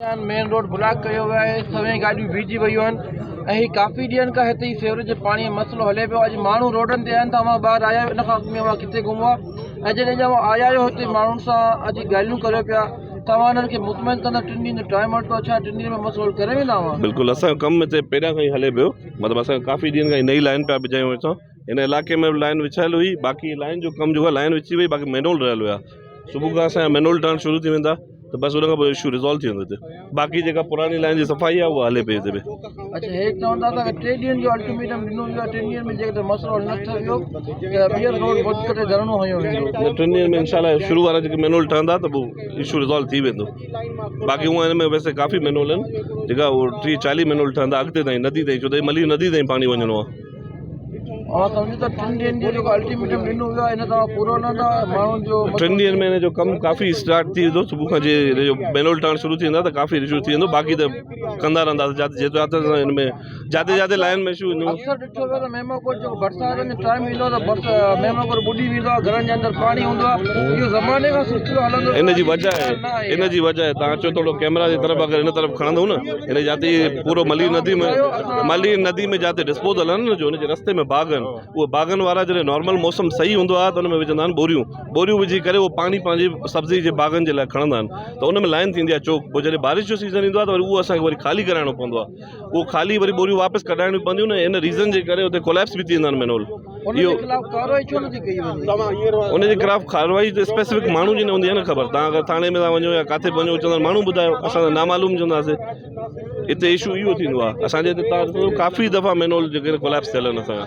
Main road block किया हुआ है, सभी गाड़ियों बीजी वही आहिनि। काफ़ी ॾींहंनि खां हिते सीवरेज पानी जो मसलो हले पियो। अॼु माण्हू रोडनि ते आहिनि, तव्हां ॿाहिरि आया इन खां मां किथे घुमो आहे। जॾहिं तव्हां आया आहियो हिते माण्हुनि सां अॼु ॻाल्हियूं करियो पिया, तव्हां हिननि खे मुतमइन कंदा 3 ॾींहं जो टाइम वरितो, छा 3 ॾींहं में मसलो हल करे वेंदा हुआ? बिल्कुलु, असांजो कमु हिते पहिरियां खां ई हले पियो। मतिलबु असां काफ़ी ॾींहंनि खां नई लाइन पिया विझायूं असां। हिन इलाइक़े में लाइन विछायल हुई, बाक़ी लाइन जो कमु जो आहे लाइन विछी वई, बाक़ी मैनुअल रहियल हुआ। सुबुह खां असांजा मैनुअल टर्न शुरू थी वेंदा तो बस उन खां पोइ इशू रिज़ॉल्व थी वेंदो हिते। बाक़ी जेका पुरानी लाइन जी सफ़ाई आहे उहा हले पई हिते बि। अच्छा, हे चवंदा था 3 ॾींहंनि जो अल्टीमेटम ॾिनो वियो आहे, 3 ॾींहंनि में जेकर मसलो हल न थियो ॿीहर रोड बंदि करे धरणो हयो वेंदो। 3 ॾींहंनि में इंशाल्लाह शुरू वारा जेके मैनुअल ठहंदा त पोइ इशू रिज़ॉल्व थी वेंदो। बाक़ी हूअं हिन में वैसे काफ़ी मैनुअल आहिनि, जेका 30-40 मैनुअल ठहंदा अॻिते ताईं नदी ताईं, छो त मली नदी ताईं पाणी वञिणो आहे। और सम्झो त 3 ॾींहंनि जो जेको अल्टीमेटम ॾिनो वियो आहे इन तव्हां पूरो न माण्हुनि जो 3 ॾींहंनि में हिन जो कमु काफ़ी स्टार्ट थी वेंदो। सुबुह खां जो मैनुअल टर्न शुरू थी वेंदा त काफ़ी इशू थी वेंदो। बाक़ी त कंदा रहंदासीं जिते हिन में जिते लाइन में इशू ईंदो। अक्सर ॾिठो वियो त मेमाकोट जो बरसाति जो टाइम ईंदो त मेमाकोट ॿुॾी वेंदो आहे, घरनि जे अंदरि पाणी हूंदो आहे। इहो ज़माने खां सिलसिलो हलंदो। इन जी वजह आहे तव्हां अचो थोरो कैमरा जी तरफ़, अगरि हिन तरफ़ खणंदो न, हिन जिते पूरो मली नदी में जिते डिस्पोजल आहिनि न, जो हुनजे रस्ते में बाग आहिनि, उहे बागनि वारा जॾहिं नॉर्मल मौसम सही हूंदो आहे त हुन में विझंदा आहिनि बोरियूं विझी करे उहो पाणी पंहिंजी सब्ज़ी जे बागनि जे लाइ खणंदा आहिनि। त उन में लाइन थींदी आहे चौक। पोइ जॾहिं बारिश जो सीज़न ईंदो आहे त वरी उहो असांखे वरी ख़ाली कराइणो पवंदो आहे। उहो ख़ाली वरी बोरियूं वापसि कढाइणियूं पवंदियूं न, इन रीज़न जे करे हुते कोलैप्स बि थी वेंदा आहिनि मैनुअल। इहो उनजे ख़िलाफ़ कार्रवाई स्पेसिफिक माण्हू जी न हूंदी आहे न ख़बर। तव्हां अगरि थाणे में था वञो या किथे बि वञो, चवंदा माण्हू ॿुधायो, असां त नामालूम चवंदासीं। हिते इशू इहो थींदो आहे असांजे हिते। काफ़ी दफ़ा मैनुअल जेके कोलैप्स थियल आहिनि असांजा।